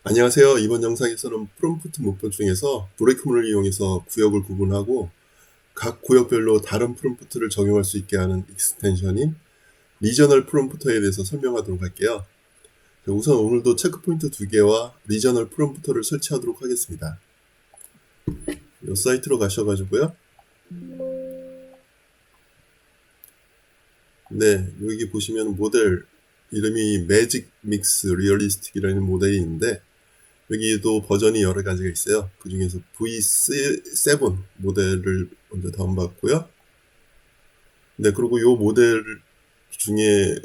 안녕하세요. 이번 영상에서는 프롬프트 문법 중에서 브레이크문을 이용해서 구역을 구분하고 각 구역별로 다른 프롬프트를 적용할 수 있게 하는 익스텐션인 리저널 프롬프터에 대해서 설명하도록 할게요. 우선 오늘도 체크포인트 2개와 리저널 프롬프터를 설치하도록 하겠습니다. 이 사이트로 가셔가지고요. 네, 여기 보시면 모델 이름이 매직 믹스 리얼리스틱이라는 모델이 있는데 여기도 버전이 여러 가지가 있어요. 그 중에서 V7 모델을 먼저 다운받고요. 네, 그리고 이 모델 중에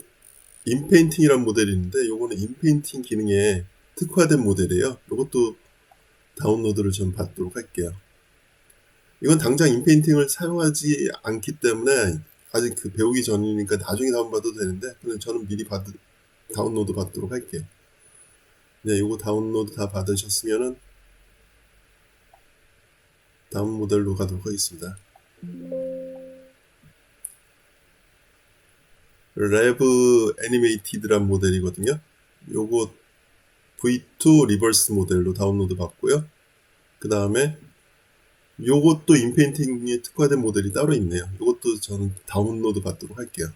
인페인팅이라는 모델이 있는데 요거는 인페인팅 기능에 특화된 모델이에요. 이것도 다운로드를 좀 받도록 할게요. 이건 당장 인페인팅을 사용하지 않기 때문에 아직 배우기 전이니까 나중에 다운받아도 되는데 저는 미리 다운로드 받도록 할게요. 네, 이거 다운로드 다 받으셨으면은 다음 모델로 가도록 하겠습니다. 레브 애니메이티드란 모델이거든요. 요거 V2 리버스 모델로 다운로드 받고요. 그 다음에 요것도 인페인팅에 특화된 모델이 따로 있네요. 요것도 저는 다운로드 받도록 할게요.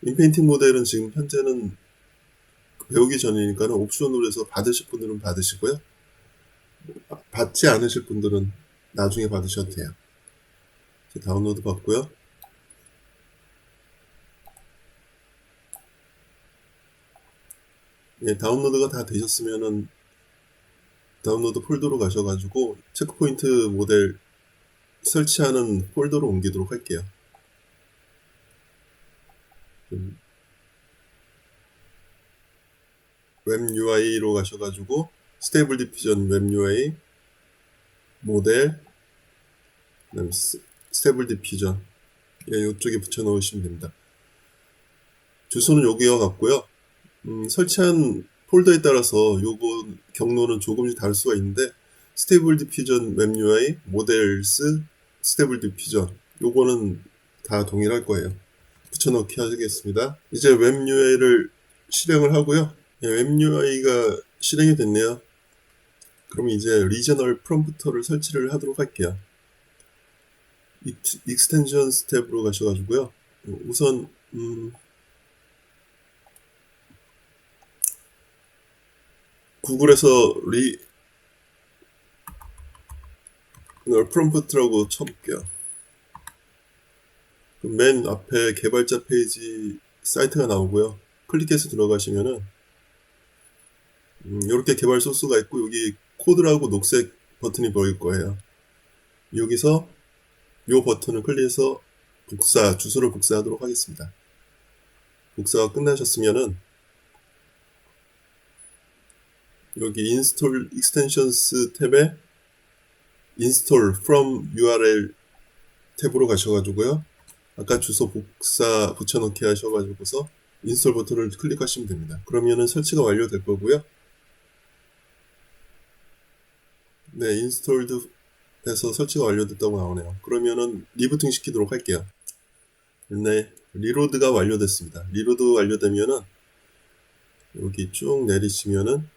인페인팅 모델은 지금 현재는 배우기 전이니까는 옵션으로 해서 받으실 분들은 받으시고요. 받지 않으실 분들은 나중에 받으셔도 돼요. 다운로드 받고요. 예, 다운로드가 다 되셨으면은 다운로드 폴더로 가셔가지고 체크포인트 모델 설치하는 폴더로 옮기도록 할게요. 웹 UI로 가셔가지고 스테이블 디퓨전 웹 UI 모델 그다음에 스테이블 디퓨전 이쪽에 붙여 넣으시면 됩니다. 주소는 여기와 같고요. 설치한 폴더에 따라서 요거 경로는 조금씩 다를 수가 있는데 스테이블 디퓨전 웹 UI 모델스 스테이블 디퓨전 요거는 다 동일할 거예요. 붙여넣기 하겠습니다. 이제 웹 UI를 실행을 하고요. 웹 UI가 실행이 됐네요. 그럼 이제 리저널 프롬프터를 설치를 하도록 할게요. 익스텐션 스텝으로 가셔가지고요. 우선 구글에서 리저널 프롬프트라고 쳐볼게요. 맨 앞에 개발자 페이지 사이트가 나오고요. 클릭해서 들어가시면은 이렇게 개발 소스가 있고 여기 코드라고 녹색 버튼이 보일 거예요. 여기서 이 버튼을 클릭해서 주소를 복사하도록 하겠습니다. 복사가 끝나셨으면은 여기 Install Extensions 탭에 Install from URL 탭으로 가셔가지고요. 아까 주소 붙여넣기 하셔가지고서 인스톨 버튼을 클릭하시면 됩니다. 그러면은 설치가 완료될 거고요. 네, 인스톨드 해서 설치가 완료됐다고 나오네요. 그러면은 리부팅 시키도록 할게요. 네, 리로드가 완료됐습니다. 리로드 완료되면은 여기 쭉 내리시면은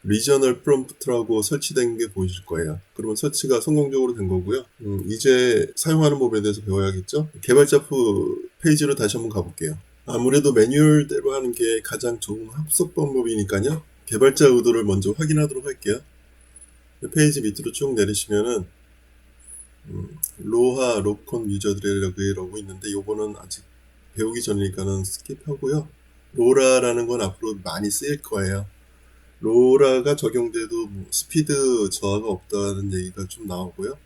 리저널 프롬프트라고 설치된 게 보이실 거예요. 그러면 설치가 성공적으로 된 거고요. 이제 사용하는 법에 대해서 배워야겠죠? 개발자 페이지로 다시 한번 가볼게요. 아무래도 매뉴얼대로 하는 게 가장 좋은 합석 방법이니까요. 개발자 의도를 먼저 확인하도록 할게요. 페이지 밑으로 쭉 내리시면은 로하 로컨 유저들이라고 있는데 요거는 아직 배우기 전이니까는 스킵하고요. 로라라는 건 앞으로 많이 쓰일 거예요. 로라가 적용돼도 스피드 저하가 없다는 얘기가 좀 나오고요.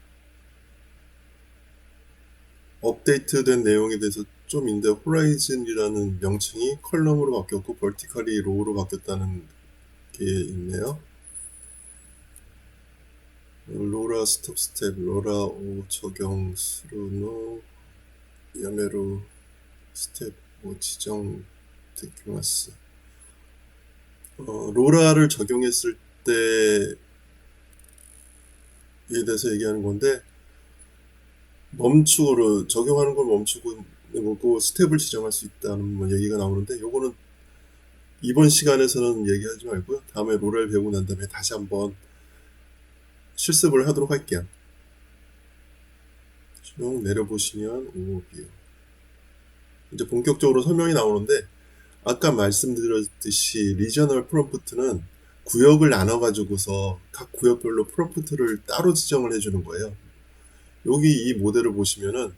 업데이트된 내용에 대해서 좀 있는데 호라이즌이라는 명칭이 컬럼으로 바뀌었고 벌티컬이 로우로 바뀌었다는 게 있네요. 로라 스톱 스텝, 로라 오 적용 스루노 야메로 스텝 지정 데큐마스. 로라를 적용했을 때에 대해서 얘기하는 건데 적용하는 걸 멈추고 그 스텝을 지정할 수 있다는 뭐 얘기가 나오는데, 요거는 이번 시간에서는 얘기하지 말고요. 다음에 롤을 배우고 난 다음에 다시 한번 실습을 하도록 할게요. 쭉 내려보시면 오버뷰. 이제 본격적으로 설명이 나오는데, 아까 말씀드렸듯이 리저널 프롬프트는 구역을 나눠가지고서 각 구역별로 프롬프트를 따로 지정을 해주는 거예요. 여기 이 모델을 보시면은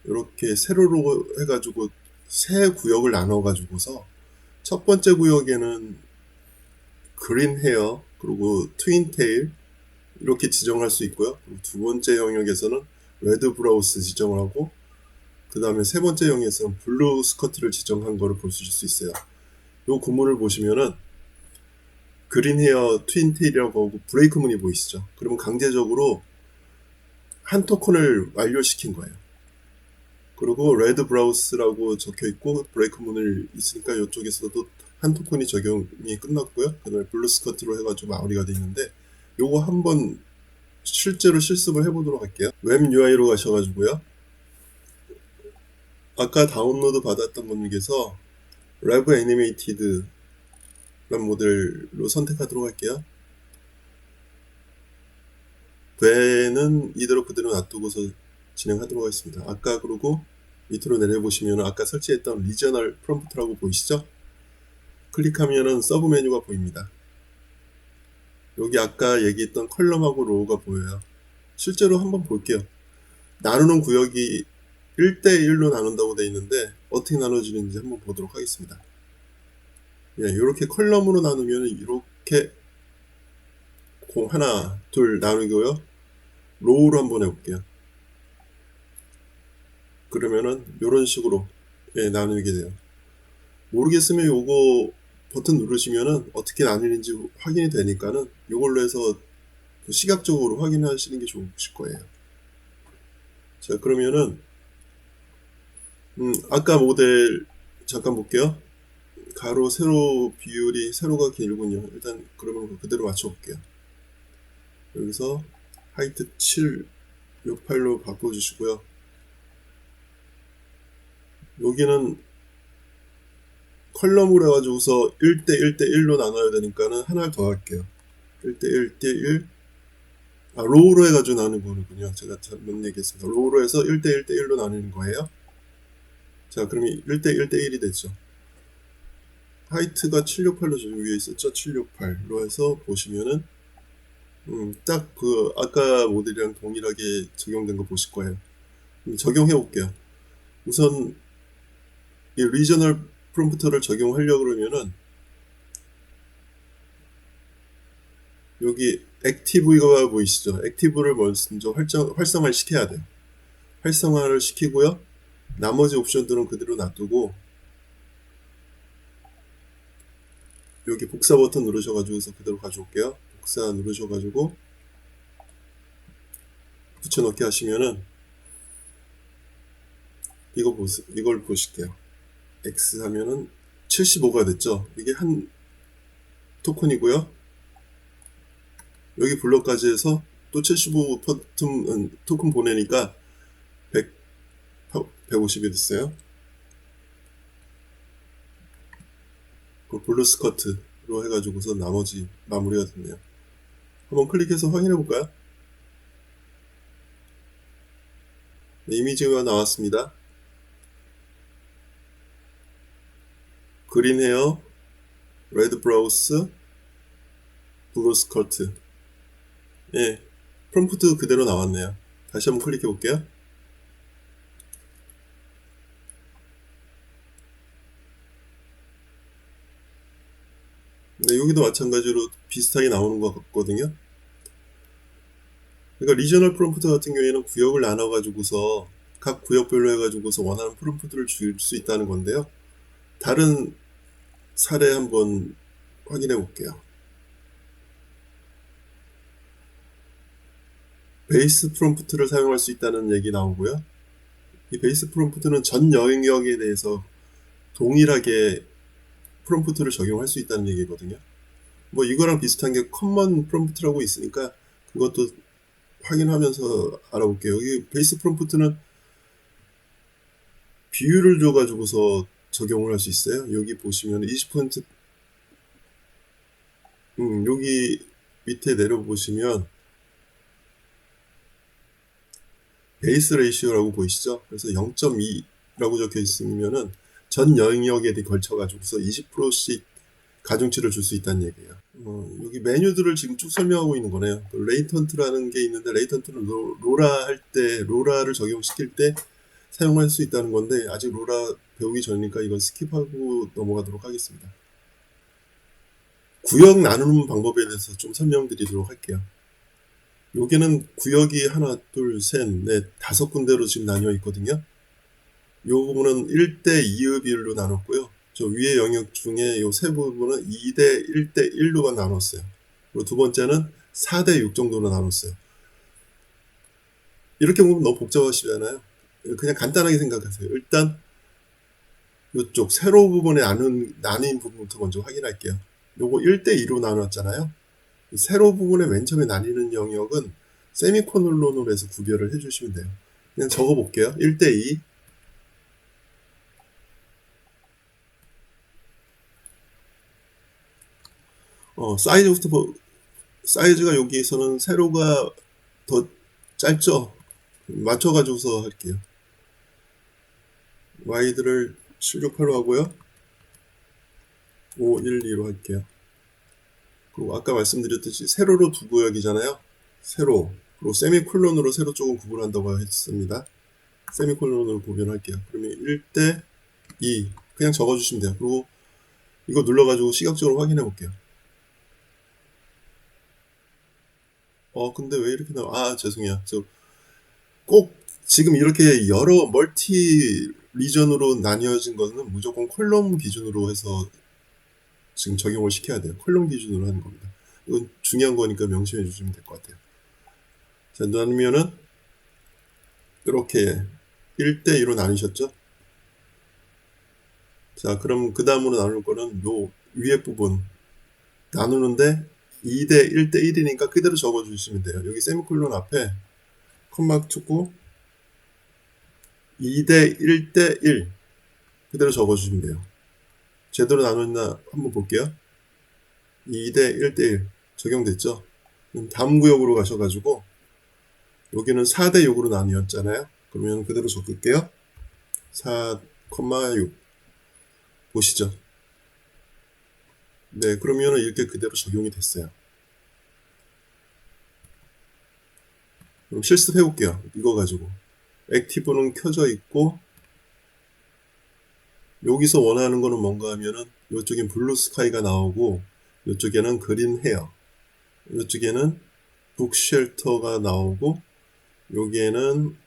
이렇게 세로로 해가지고 세 구역을 나눠가지고서 첫 번째 구역에는 그린 헤어 그리고 트윈 테일 이렇게 지정할 수 있고요. 그리고 두 번째 영역에서는 레드 브라우스 지정을 하고, 그 다음에 세 번째 영역에서는 블루 스커트를 지정한 거를 볼 수 있어요. 이 구문을 보시면은 그린 헤어 트윈 테일이라고 하고 브레이크 문이 보이시죠? 그러면 강제적으로 한 토큰을 완료시킨 거예요. 그리고 레드 브라우스라고 적혀 있고 브레이크 문을 있으니까 이쪽에서도 한 토큰이 적용이 끝났고요. 그 다음에 블루 스커트로 해가지고 마무리가 되어 있는데, 요거 한번 실제로 실습을 해보도록 할게요. 웹 UI로 가셔가지고요. 아까 다운로드 받았던 분께서 Rev Animated 라는 모델로 선택하도록 할게요. 배는 이대로 그대로 놔두고서 진행하도록 하겠습니다. 아까 그리고 밑으로 내려보시면 아까 설치했던 리저널 프롬프트라고 보이시죠? 클릭하면은 서브 메뉴가 보입니다. 여기 아까 얘기했던 컬럼하고 로우가 보여요. 실제로 한번 볼게요. 나누는 구역이 1대1로 나눈다고 되어 있는데 어떻게 나눠지는지 한번 보도록 하겠습니다. 예, 이렇게 컬럼으로 나누면 이렇게 하나, 둘 나누고요. 로우로 한번 해볼게요. 그러면은 이런 식으로 나누게 돼요. 모르겠으면 요거 버튼 누르시면은 어떻게 나누는지 확인이 되니까는 이걸로 해서 시각적으로 확인하시는 게 좋으실 거예요. 자, 그러면은 아까 모델 잠깐 볼게요. 가로 세로 비율이 세로가 길군요. 일단 그러면 그대로 맞춰 볼게요. 여기서 하이트 768로 바꿔 주시고요. 여기는 컬럼으로 해가지고서 1대1대1로 나눠야 되니까는 하나를 더 할게요. 1대1대1 로우로 해가지고 나누는 거군요. 제가 잘못 얘기했습니다. 로우로 해서 1대1대1로 나누는 거예요. 자, 그러면 1대1대1이 됐죠. 하이트가 768로 저기 위에 있었죠. 768로 해서 보시면은 딱 그 아까 모델이랑 동일하게 적용된 거 보실 거예요. 적용해 볼게요. 우선 이 리저널 프롬프트를 적용하려고 그러면은 여기 액티브가 보이시죠? 액티브를 먼저 활성화를 시켜야 돼요. 활성화를 시키고요. 나머지 옵션들은 그대로 놔두고 여기 복사 버튼 누르셔가지고서 그대로 가져올게요. 복사 누르셔가지고 붙여넣기 하시면은 이걸 보실게요. X 하면은 75가 됐죠. 이게 한 토큰이고요. 여기 블럭까지 해서 또 75 토큰 보내니까 150이 됐어요. 그 블루 스커트로 해가지고서 나머지 마무리가 됐네요. 한번 클릭해서 확인해 볼까요? 네, 이미지가 나왔습니다. 그린 헤어, 레드 브라우스, 블루 스커트. 예, 프롬프트 그대로 나왔네요. 다시 한번 클릭해 볼게요. 네, 여기도 마찬가지로 비슷하게 나오는 것 같거든요. 그러니까 리저널 프롬프트 같은 경우에는 구역을 나눠 가지고서 각 구역별로 해가지고서 원하는 프롬프트를 줄 수 있다는 건데요. 다른 사례 한번 확인해 볼게요. 베이스 프롬프트를 사용할 수 있다는 얘기 나오고요. 이 베이스 프롬프트는 전 영역에 대해서 동일하게 프롬프트를 적용할 수 있다는 얘기거든요. 뭐 이거랑 비슷한 게 커먼 프롬프트라고 있으니까 그것도 확인하면서 알아볼게요. 여기 베이스 프롬프트는 비율을 줘가지고서 적용을 할 수 있어요. 여기 보시면 20% 여기 밑에 내려보시면 베이스 레이시오라고 보이시죠? 그래서 0.2라고 적혀 있으면은 전 영역에 걸쳐가지고서 20%씩 가중치를 줄 수 있다는 얘기예요. 여기 메뉴들을 지금 쭉 설명하고 있는 거네요. 레이턴트라는 게 있는데 레이턴트는 로라 할 때, 로라를 적용시킬 때 사용할 수 있다는 건데 아직 로라 배우기 전이니까 이건 스킵하고 넘어가도록 하겠습니다. 구역 나누는 방법에 대해서 좀 설명드리도록 할게요. 여기는 구역이 하나, 둘, 셋, 넷, 5군데로 지금 나뉘어 있거든요. 요 부분은 1대2의 비율로 나눴고요. 저 위의 영역 중에 요 세 부분은 2대 1대 1로만 나눴어요. 그리고 두 번째는 4대 6 정도로 나눴어요. 이렇게 보면 너무 복잡하시잖아요. 그냥 간단하게 생각하세요. 일단 이쪽 세로 부분에 나뉜 부분부터 먼저 확인할게요. 요거 1대2로 나눴잖아요. 세로 부분에 맨 처음에 나뉘는 영역은 세미콜론으로 해서 구별을 해주시면 돼요. 그냥 적어볼게요. 1대2 사이즈가 여기에서는 세로가 더 짧죠? 맞춰가지고서 할게요. 와이드를 768로 하고요. 512로 할게요. 그리고 아까 말씀드렸듯이 세로로 두 구역이잖아요. 세로, 그리고 세미콜론으로 세로 쪽은 구분한다고 했습니다. 세미콜론으로 구분할게요. 그러면 1대2 그냥 적어주시면 돼요. 그리고 이거 눌러가지고 시각적으로 확인해 볼게요. 근데 왜 이렇게 나와? 죄송해요. 꼭 지금 이렇게 여러 멀티 리전으로 나뉘어진 거는 무조건 콜럼 기준으로 해서 지금 적용을 시켜야 돼요. 콜럼 기준으로 하는 겁니다. 이건 중요한 거니까 명심해 주시면 될 것 같아요. 자, 나누면은 이렇게 1대2로 나누셨죠? 자, 그럼 그 다음으로 나눌 거는 요 위에 부분 나누는데 2대 1대 1이니까 그대로 적어주시면 돼요. 여기 세미콜론 앞에 컴마 투고 2대 1대 1 그대로 적어주시면 돼요. 제대로 나눴나 한번 볼게요. 2대 1대 1 적용됐죠? 그럼 다음 구역으로 가셔가지고 여기는 4대 6으로 나뉘었잖아요. 그러면 그대로 적을게요. 4,6 보시죠. 네, 그러면 이렇게 그대로 적용이 됐어요. 그럼 실습해 볼게요. 이거 가지고 액티브는 켜져 있고 여기서 원하는 거는 뭔가 하면은 이쪽엔 블루 스카이가 나오고 이쪽에는 그린 헤어, 이쪽에는 북 쉘터가 나오고 여기에는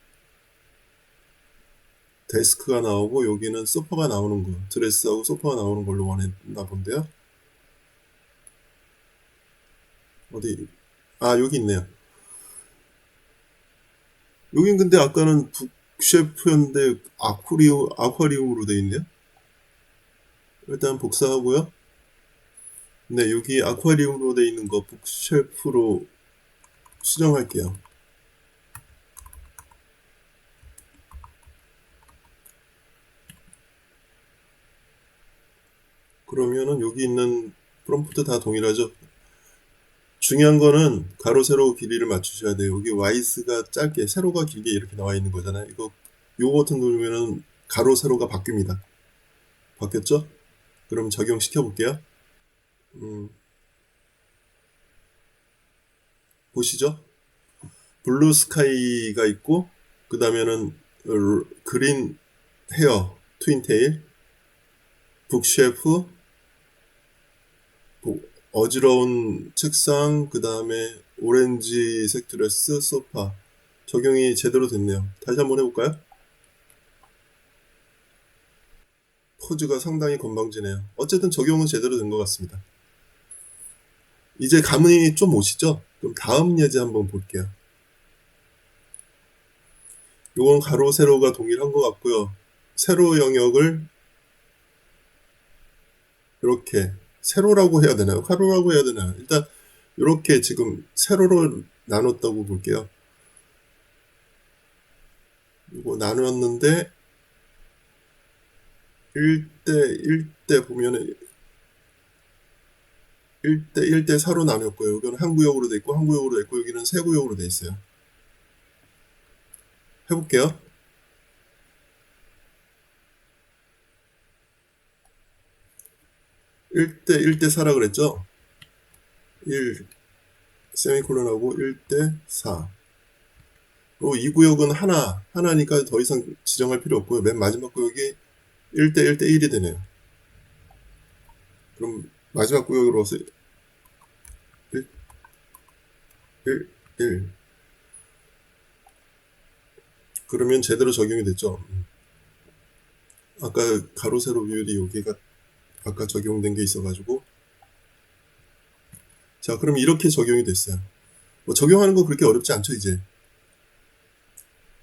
데스크가 나오고 여기는 소파가 나오는 거, 드레스하고 소파가 나오는 걸로 원했나 본데요. 어디? 여기 있네요. 여긴 근데 아까는 북셰프였는데 아쿠아리움으로 돼 있네요. 일단 복사하고요. 네, 여기 아쿠아리움으로 돼 있는 거 북셰프로 수정할게요. 그러면은 여기 있는 프롬프트 다 동일하죠? 중요한 거는 가로 세로 길이를 맞추셔야 돼요. 여기 와이스가 짧게 세로가 길게 이렇게 나와 있는 거잖아요. 요 버튼 누르면은 가로 세로가 바뀝니다. 바뀌었죠? 그럼 적용시켜 볼게요. 보시죠? 블루 스카이가 있고 그 다음에는 그린 헤어 트윈테일, 북셰프, 어지러운 책상, 그 다음에 오렌지색 드레스, 소파 적용이 제대로 됐네요. 다시 한번 해볼까요? 포즈가 상당히 건방지네요. 어쨌든 적용은 제대로 된 것 같습니다. 이제 감이 좀 오시죠? 그럼 다음 예제 한번 볼게요. 요건 가로 세로가 동일한 것 같고요. 세로 영역을 이렇게 세로라고 해야 되나요? 가로라고 해야 되나요? 일단 이렇게 지금 세로로 나눴다고 볼게요. 이거 나눴는데 1대 보면은 1대 4로 나눴고요. 여기는 한 구역으로 돼 있고 한 구역으로 돼 있고 여기는 세 구역으로 돼 있어요. 해볼게요. 1대 4라 그랬죠? 1 세미콜론하고 1대 4. 이 구역은 하나니까 더 이상 지정할 필요 없고요. 맨 마지막 구역이 1대 1대 1이 되네요. 그럼 마지막 구역으로 1, 1, 1. 그러면 제대로 적용이 됐죠. 아까 가로 세로 비율이 여기가 아까 적용된 게 있어가지고 자 그럼 이렇게 적용이 됐어요. 뭐 적용하는 거 그렇게 어렵지 않죠 이제.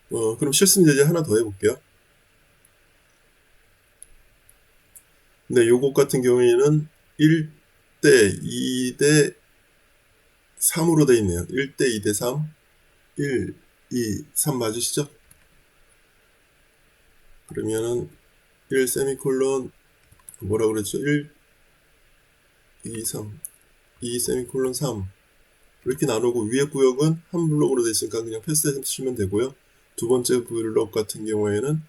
그럼 실습 예제 하나 더 해볼게요. 근데 요것 같은 경우에는 1대 2대 3으로 돼 있네요. 1대 2대 3 1, 2, 3 맞으시죠? 그러면은 1 세미콜론 뭐라 그랬죠? 1, 2, 3 2 세미콜론 3 이렇게 나누고 위에 구역은 한 블록으로 돼 있으니까 그냥 패스해 주시면 되고요. 두 번째 블록 같은 경우에는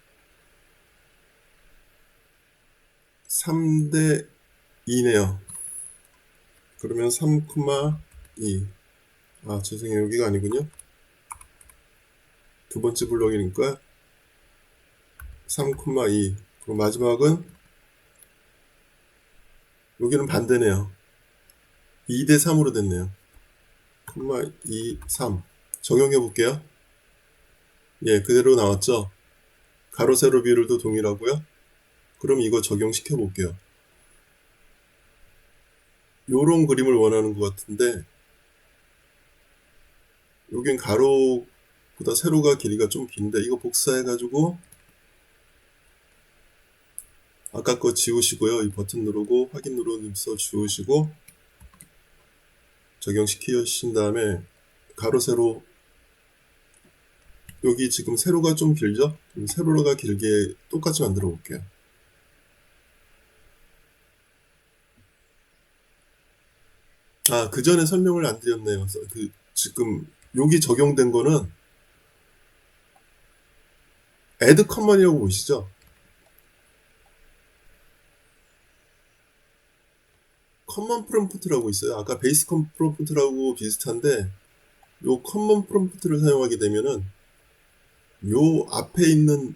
3대 2네요. 그러면 3,2 죄송해요. 여기가 아니군요. 두 번째 블록이니까 3,2 그럼 마지막은 여기는 반대네요. 2대 3으로 됐네요. 2, 3 적용해 볼게요. 예, 그대로 나왔죠. 가로 세로 비율도 동일하고요. 그럼 이거 적용시켜 볼게요. 요런 그림을 원하는 것 같은데 여긴 가로보다 세로가 길이가 좀 긴데 이거 복사해 가지고 아까 거 지우시고요. 이 버튼 누르고 확인 누르면서 지우시고 적용시키신 다음에 가로 세로 여기 지금 세로가 좀 길죠? 세로가 길게 똑같이 만들어 볼게요. 그 전에 설명을 안 드렸네요. 지금 여기 적용된 거는 add common이라고 보시죠? common prompt라고 있어요. 아까 base prompt라고 비슷한데 요 common prompt를 사용하게 되면은 요 앞에 있는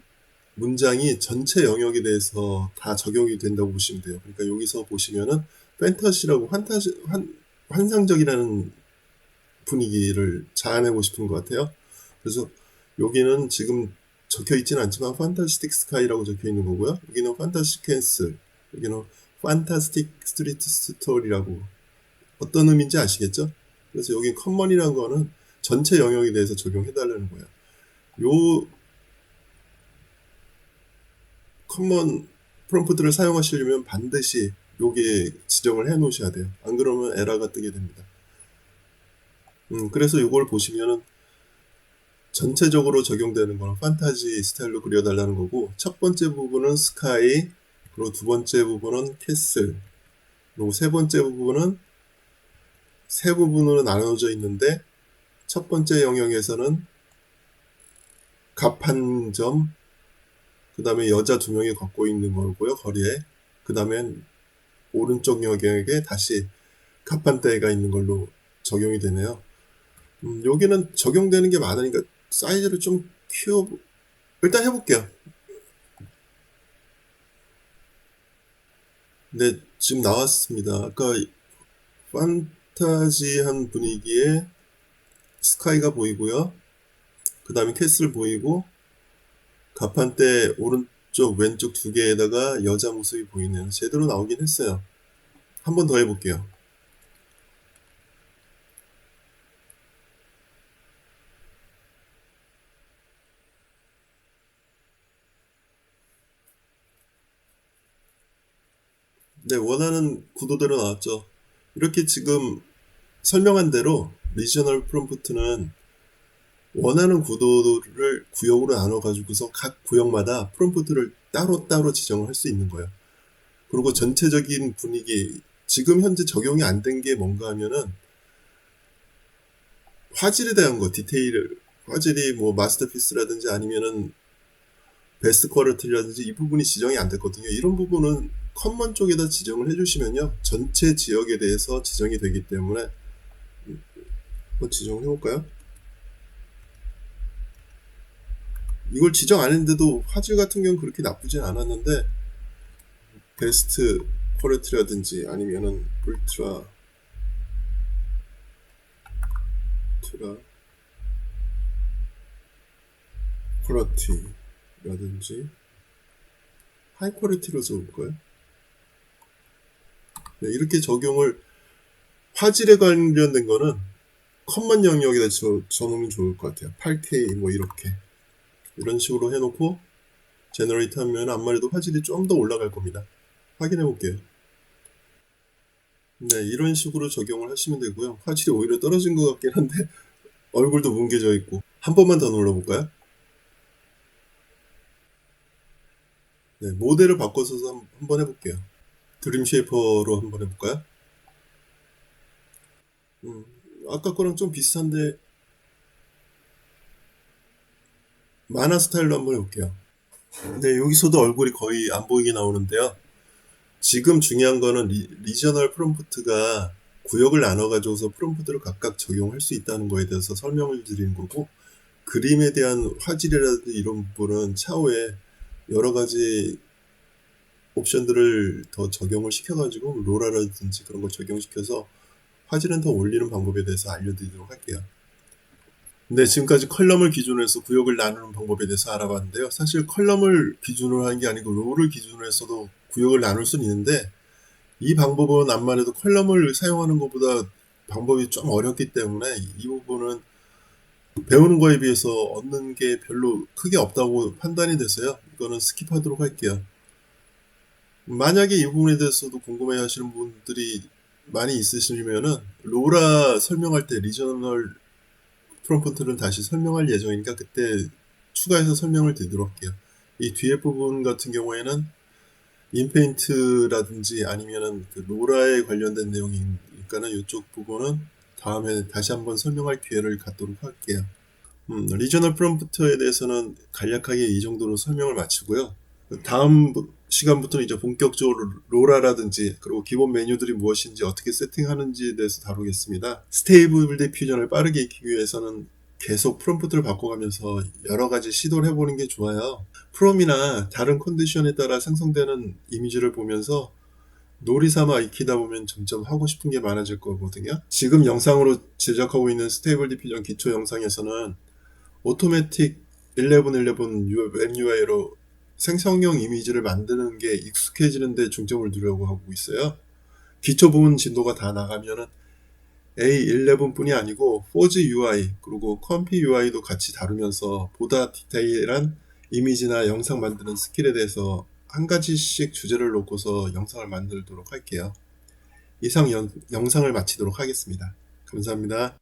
문장이 전체 영역에 대해서 다 적용이 된다고 보시면 돼요. 그러니까 여기서 보시면은 판타지라고 환상적이라는 분위기를 자아내고 싶은 것 같아요. 그래서 여기는 지금 적혀 있지는 않지만 판타스틱 스카이라고 적혀 있는 거고요. 여기는 판타스틱 캔슬, 여기는 판타스틱 스트리트 스토리라고 어떤 의미인지 아시겠죠? 그래서 여기 커먼이라는 거는 전체 영역에 대해서 적용해 달라는 거예요. 요 커먼 프롬프트를 사용하시려면 반드시 여기에 지정을 해 놓으셔야 돼요. 안 그러면 에러가 뜨게 됩니다. 그래서 이걸 보시면은 전체적으로 적용되는 거는 판타지 스타일로 그려달라는 거고 첫 번째 부분은 스카이 그리고 두 번째 부분은 캐슬 그리고 세 번째 부분은 세 부분으로 나눠져 있는데 첫 번째 영역에서는 갑 한 점 그 다음에 여자 두 명이 걷고 있는 거고요 거리에 그 다음에 오른쪽 영역에 다시 갑 한 대가 있는 걸로 적용이 되네요. 여기는 적용되는 게 많으니까 사이즈를 좀 일단 해볼게요. 네, 지금 나왔습니다. 아까 판타지한 분위기에 스카이가 보이고요. 그 다음에 캐슬 보이고 갑판대 오른쪽 왼쪽 두 개에다가 여자 모습이 보이네요. 제대로 나오긴 했어요. 한 번 더 해볼게요. 네, 원하는 구도대로 나왔죠. 이렇게 지금 설명한 대로 리저널 프롬프트는 원하는 구도를 구역으로 나눠가지고서 각 구역마다 프롬프트를 따로따로 지정을 할 수 있는 거예요. 그리고 전체적인 분위기, 지금 현재 적용이 안 된 게 뭔가 하면은 화질에 대한 거, 디테일, 화질이 뭐 마스터피스라든지 아니면은 베스트 퀄리티라든지 이 부분이 지정이 안 됐거든요. 이런 부분은 커먼 쪽에다 지정을 해주시면요, 전체 지역에 대해서 지정이 되기 때문에 한번 지정을 해볼까요? 이걸 지정 안 했는데도 화질 같은 경우는 그렇게 나쁘진 않았는데, 베스트 퀄리티라든지 아니면은 울트라 퀄리티라든지 하이 퀄리티로 써볼까요? 네, 이렇게 적용을, 화질에 관련된 거는 커먼 영역에다 적으면 좋을 것 같아요. 8K 뭐 이렇게 이런 식으로 해놓고 제너레이트 하면 아무래도 화질이 좀 더 올라갈 겁니다. 확인해 볼게요. 네, 이런 식으로 적용을 하시면 되고요. 화질이 오히려 떨어진 것 같긴 한데 얼굴도 뭉개져 있고. 한 번만 더 눌러볼까요? 네, 모델을 바꿔서 한번 해볼게요. 드림 쉐이퍼로 한번 해볼까요? 아까 거랑 좀 비슷한데 만화 스타일로 한번 해볼게요. 네, 여기서도 얼굴이 거의 안 보이게 나오는데요. 지금 중요한 거는 리저널 프롬프트가 구역을 나눠가지고서 프롬프트를 각각 적용할 수 있다는 거에 대해서 설명을 드리는 거고, 그림에 대한 화질이라든지 이런 부분은 차후에 여러 가지 옵션들을 더 적용을 시켜가지고 로라라든지 그런 걸 적용시켜서 화질은 더 올리는 방법에 대해서 알려드리도록 할게요. 네, 지금까지 컬럼을 기준으로 해서 구역을 나누는 방법에 대해서 알아봤는데요. 사실 컬럼을 기준으로 하는 게 아니고 로를 기준으로 해서도 구역을 나눌 수는 있는데, 이 방법은 암만 해도 컬럼을 사용하는 것보다 방법이 좀 어렵기 때문에 이 부분은 배우는 거에 비해서 얻는 게 별로 크게 없다고 판단이 돼서요, 이거는 스킵하도록 할게요. 만약에 이 부분에 대해서도 궁금해 하시는 분들이 많이 있으시면은 로라 설명할 때 리저널 프롬프트는 다시 설명할 예정이니까 그때 추가해서 설명을 드리도록 할게요. 이 뒤에 부분 같은 경우에는 인페인트라든지 아니면은 그 로라에 관련된 내용이니까는 이쪽 부분은 다음에 다시 한번 설명할 기회를 갖도록 할게요. 리저널 프롬프트에 대해서는 간략하게 이 정도로 설명을 마치고요. 다음 시간부터는 이제 본격적으로 로라라든지 그리고 기본 메뉴들이 무엇인지 어떻게 세팅하는지에 대해서 다루겠습니다. 스테이블 디퓨전을 빠르게 익히기 위해서는 계속 프롬프트를 바꿔가면서 여러 가지 시도를 해보는 게 좋아요. 프롬이나 다른 컨디션에 따라 생성되는 이미지를 보면서 놀이삼아 익히다 보면 점점 하고 싶은 게 많아질 거거든요. 지금 영상으로 제작하고 있는 스테이블 디퓨전 기초 영상에서는 오토매틱 1111 웹 UI로 생성형 이미지를 만드는 게 익숙해지는 데 중점을 두려고 하고 있어요. 기초 부분 진도가 다 나가면은 A11 뿐이 아니고 포즈 UI 그리고 컴피 UI도 같이 다루면서 보다 디테일한 이미지나 영상 만드는 스킬에 대해서 한 가지씩 주제를 놓고서 영상을 만들도록 할게요. 이상 영상을 마치도록 하겠습니다. 감사합니다.